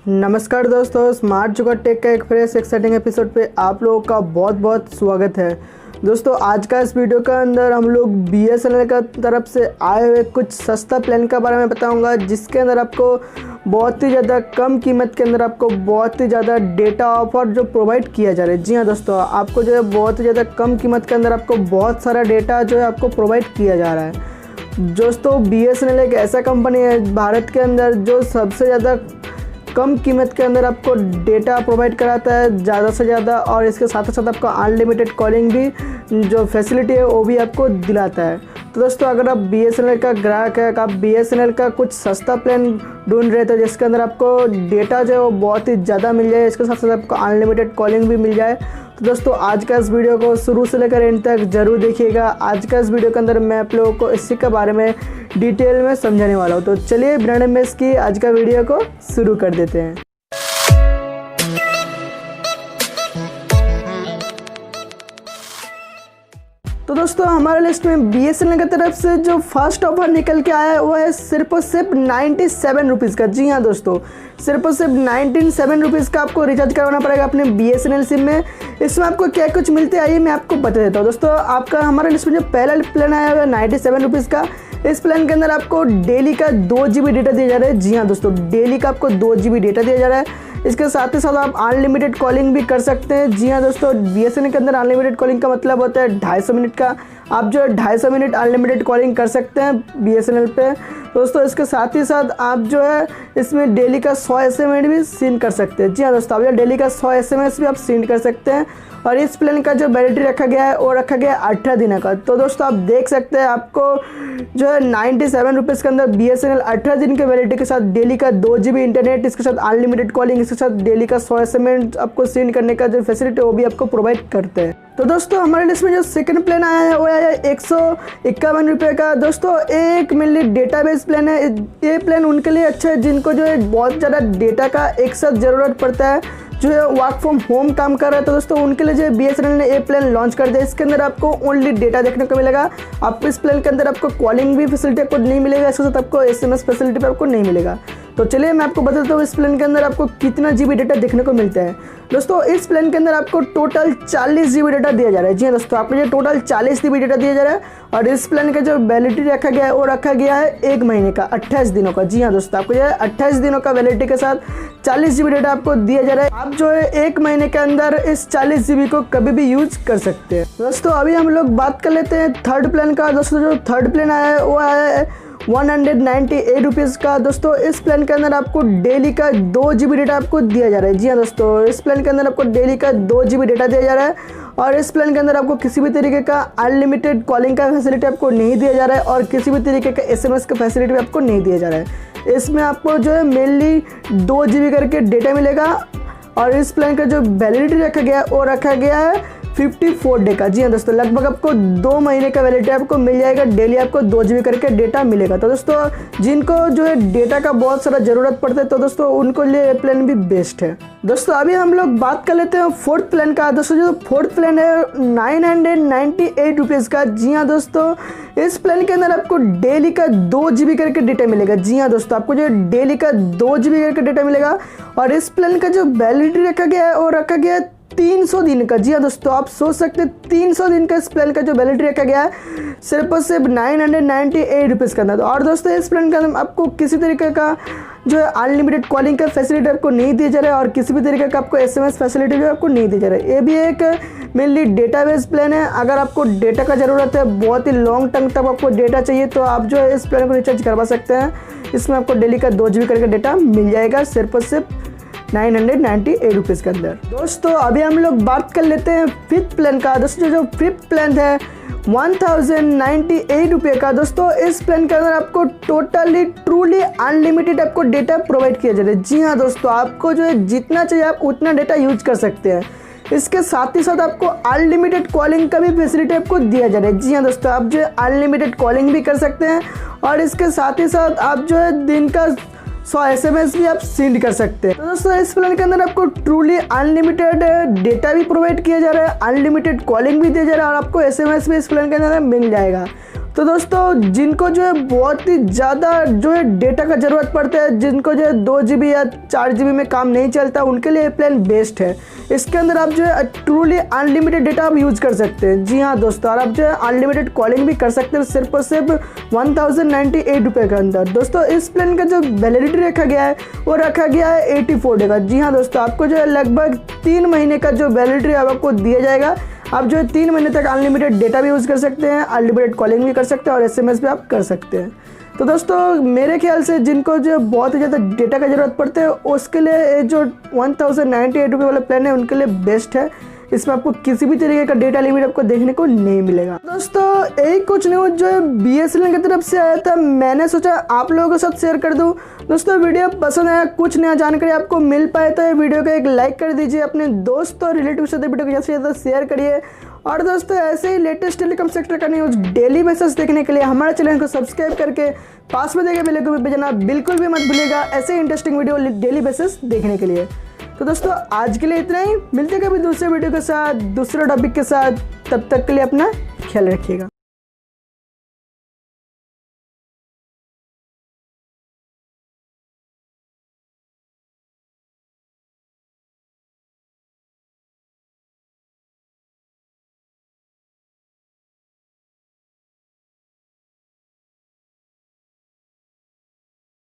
नमस्कार दोस्तों, स्मार्ट जुगाड़ टेक का एक फ्रेश एक्साइटिंग एपिसोड पे आप लोगों का बहुत बहुत स्वागत है। दोस्तों आज का इस वीडियो का अंदर हम लोग BSNL का तरफ से आए हुए कुछ सस्ता प्लान के बारे में बताऊंगा, जिसके अंदर आपको बहुत ही ज़्यादा कम कीमत के अंदर आपको बहुत ही ज़्यादा डेटा ऑफर जो प्रोवाइड किया जा रहा है। जी हाँ दोस्तों, आपको जो है बहुत ही ज़्यादा कम कीमत के अंदर आपको बहुत सारा डेटा जो है आपको प्रोवाइड किया जा रहा है। दोस्तों BSNL एक ऐसा कंपनी है भारत के अंदर जो सबसे ज़्यादा कम कीमत के अंदर आपको डेटा प्रोवाइड कराता है ज़्यादा से ज़्यादा, और इसके साथ साथ आपको अनलिमिटेड कॉलिंग भी जो फैसिलिटी है वो भी आपको दिलाता है। तो दोस्तों अगर आप BSNL का ग्राहक है, आप BSNL का कुछ सस्ता प्लान ढूंढ रहे थे जिसके अंदर आपको डेटा जो है वो बहुत ही ज़्यादा मिल जाए, इसके साथ साथ आपको अनलिमिटेड कॉलिंग भी मिल जाए, तो दोस्तों आज का इस वीडियो को शुरू से लेकर एंड तक जरूर देखिएगा। आज का इस वीडियो के अंदर मैं आप लोगों को इसी के बारे में डिटेल में समझाने वाला हूँ। तो चलिए बिना टाइम वेस्ट किए आज का वीडियो को शुरू कर देते हैं। तो दोस्तों हमारे लिस्ट में BSNL की तरफ से जो फर्स्ट ऑफर निकल के आया है वो है सिर्फ और सिर्फ 97 रुपीज़ का। जी हाँ दोस्तों, सिर्फ और सिर्फ 97 रुपीज़ का आपको रिचार्ज करवाना पड़ेगा अपने BSNL सिम में। इसमें आपको क्या कुछ मिलते हैं आइए मैं आपको बता देता हूँ। दोस्तों आपका हमारे लिस्ट में जो पहला प्लान आया हुआ है 97 रुपीज़ का, इस प्लान के अंदर आपको डेली का 2 GB डेटा दिया जा रहा है। जी हाँ दोस्तों, डेली का आपको 2 GB डेटा दिया जा रहा है। इसके साथ ही साथ आप अनलिमिटेड कॉलिंग भी कर सकते हैं। जी हाँ दोस्तों, BSNL के अंदर अनलिमिटेड कॉलिंग का मतलब होता है 250 मिनट का, आप जो है 250 मिनट अनलिमिटेड कॉलिंग कर सकते हैं BSNL पे। दोस्तों इसके साथ ही साथ आप जो है इसमें डेली का 100 SMS भी सेंड कर सकते हैं। जी हाँ दोस्तों, आप जो डेली का 100 SMS भी आप सेंड कर सकते हैं। और इस प्लान का जो वैलिडिटी रखा गया है वो रखा गया है 18 दिनों का। तो दोस्तों आप देख सकते हैं आपको जो है 97 रुपीज़ के अंदर BSNL 18 दिन के वैलिडिटी के साथ डेली का 2 GB इंटरनेट, इसके साथ अनलिमिटेड कॉलिंग, इसके साथ डेली का 100 SMS आपको सेंड करने का जो फैसिलिटी है वो भी आपको प्रोवाइड करते हैं। तो दोस्तों हमारे लिस्ट में जो सेकंड प्लान आया है वो आया है 151 रुपये का। दोस्तों एक मेनली डेटाबेस प्लान है। ये प्लान उनके लिए अच्छा है जिनको जो है बहुत ज़्यादा डेटा का एक साथ ज़रूरत पड़ता है, जो है वर्क फ्रॉम होम काम कर रहा है। तो दोस्तों उनके लिए जो BSNL ने ये प्लान लॉन्च कर दिया। इसके अंदर आपको ओनली डेटा देखने को मिलेगा। आपको इस प्लान के अंदर आपको कॉलिंग भी फैसिलिटी आपको नहीं मिलेगा, इसके साथ आपको SMS फैसिलिटी भी आपको नहीं मिलेगा। तो चलिए मैं आपको बता देता हूँ इस प्लान के अंदर आपको कितना GB डेटा देखने को मिलता है। दोस्तों इस प्लान के अंदर आपको टोटल 40 GB डेटा दिया जा रहा है। जी हाँ दोस्तों, आपको ये टोटल 40 GB डेटा दिया जा रहा है। और इस प्लान का जो वैलिडिटी रखा गया है वो रखा गया है 1 महीने का, 28 दिनों का। जी हाँ दोस्तों, आपको जो है 28 दिनों का वैलिडिटी के साथ 40 GB डेटा आपको दिया जा रहा है। आप जो है 1 महीने के अंदर इस 40 GB को कभी भी यूज कर सकते हैं। दोस्तों अभी हम लोग बात कर लेते हैं थर्ड प्लान का। दोस्तों जो थर्ड प्लान आया है वो आया है 198 रुपीज़ का। दोस्तों इस प्लान के अंदर आपको डेली का 2 GB डेटा आपको दिया जा रहा है। जी हाँ दोस्तों, इस प्लान के अंदर आपको डेली का 2 GB डेटा दिया जा रहा है। और इस प्लान के अंदर आपको किसी भी तरीके का अनलिमिटेड कॉलिंग का फैसिलिटी आपको नहीं दिया जा रहा है, और किसी भी तरीके का SMS का फैसिलिटी भी आपको नहीं दिया जा रहा है। इसमें आपको जो है मेनली 2 GB करके डेटा मिलेगा। और इस प्लान का जो वैलिडिटी रखा गया है वो रखा गया है 54 डे का। जी हाँ दोस्तों, लगभग आपको 2 महीने का वैलिडिटी आपको मिल जाएगा। डेली आपको 2 GB करके डेटा मिलेगा। तो दोस्तों जिनको जो है डेटा का बहुत सारा ज़रूरत पड़ता है तो दोस्तों उनको लिए प्लान भी बेस्ट है। दोस्तों अभी हम लोग बात कर लेते हैं फोर्थ प्लान का। दोस्तों जो फोर्थ प्लान है 998 रुपीज़ का। जी हाँ दोस्तों, इस प्लान के अंदर आपको डेली का 2 GB करके डेटा मिलेगा। जी हाँ दोस्तों, आपको जो डेली का 2 GB करके डेटा मिलेगा। और इस प्लान का जो वैलिडिटी रखा गया है वो रखा गया है 300 दिन का। जी हाँ दोस्तों, आप सोच सकते हैं 300 दिन का इस प्लान का जो वैलिडिटी रखा गया है सिर्फ और सिर्फ 998 रुपीज़ का अंदर। और दोस्तों इस प्लान के अंदर आपको किसी तरीके का जो है अनलिमिटेड कॉलिंग का फैसिलिटी आपको नहीं दिया जा रहा है, और किसी भी तरीके का आपको SMS फैसिलिटी भी आपको नहीं दी जा रहा है। ये भी एक मेनली डेटाबेस प्लान है। अगर आपको डेटा का ज़रूरत है, बहुत ही लॉन्ग टर्म तक आपको डेटा चाहिए, तो आप जो है इस प्लान को रिचार्ज करवा सकते हैं। इसमें आपको डेली का 2 GB करके डेटा मिल जाएगा सिर्फ और सिर्फ 998 रुपीज़ के अंदर। दोस्तों अभी हम लोग बात कर लेते हैं फिफ्थ प्लान का। दोस्तों जो फिफ्थ प्लान है 1098 रुपये का। दोस्तों इस प्लान के अंदर आपको टोटली ट्रूली अनलिमिटेड आपको डेटा प्रोवाइड किया जा रहा है। जी हाँ दोस्तों, आपको जो है जितना चाहिए आप उतना डेटा यूज कर सकते हैं। इसके साथ ही साथ आपको अनलिमिटेड कॉलिंग का भी फैसिलिटी आपको दिया जा रहा है। जी हाँ दोस्तों, आप जो है अनलिमिटेड कॉलिंग भी कर सकते हैं। और इसके साथ ही साथ आप जो है दिन का 100 SMS भी आप सेंड कर सकते हैं। तो दोस्तों इस प्लान के अंदर आपको ट्रूली अनलिमिटेड डेटा भी प्रोवाइड किया जा रहा है, अनलिमिटेड कॉलिंग भी दिया जा रहा है, और आपको SMS भी इस प्लान के अंदर मिल जाएगा। तो दोस्तों जिनको जो है बहुत ही ज़्यादा जो है डेटा का ज़रूरत पड़ता है, जिनको जो है 2 GB या 4 GB में काम नहीं चलता, उनके लिए ये प्लान बेस्ट है। इसके अंदर आप जो है ट्रूली अनलिमिटेड डेटा आप यूज़ कर सकते हैं। जी हाँ दोस्तों, और आप जो है अनलिमिटेड कॉलिंग भी कर सकते हैं सिर्फ और सिर्फ 1098 रुपये के अंदर। दोस्तों इस प्लान का जो वैलिडिटी रखा गया है वो रखा गया है 84 डे का। जी हाँ दोस्तों, आपको जो है लगभग 3 महीने का जो वैलिडिटी आपको दिया जाएगा। आप जो है 3 महीने तक अनलिमिटेड डेटा भी यूज़ कर सकते हैं, अनलिमिटेड कॉलिंग भी कर सकते हैं और SMS भी आप कर सकते हैं। तो दोस्तों मेरे ख्याल से जिनको जो बहुत ही ज़्यादा डेटा का ज़रूरत पड़ता है उसके लिए जो 1098 रुपये वाला प्लान है उनके लिए बेस्ट है। इसमें आपको किसी भी तरीके का डेटा लिमिट आपको देखने को नहीं मिलेगा। दोस्तों यही कुछ न्यूज़ जो है BSNL की तरफ से आया था, मैंने सोचा आप लोगों के साथ शेयर कर दूं। दोस्तों वीडियो पसंद आया, कुछ नया जानकारी आपको मिल पाए तो ये वीडियो को एक लाइक कर दीजिए, अपने दोस्तों और रिलेटिव से वीडियो को ज़्यादा से ज़्यादा शेयर करिए। और दोस्तों ऐसे ही लेटेस्ट टेलीकॉम सेक्टर का न्यूज़ डेली बेसिस देखने के लिए हमारे चैनल को सब्सक्राइब करके पास में देखे बेल आइकन पे बजाना बिल्कुल भी मत भूलिएगा, ऐसे इंटरेस्टिंग वीडियो डेली बेसिस देखने के लिए। तो दोस्तों आज के लिए इतना ही, मिलते हैं कभी दूसरे वीडियो के साथ, दूसरे टॉपिक के साथ। तब तक के लिए अपना ख्याल रखिएगा।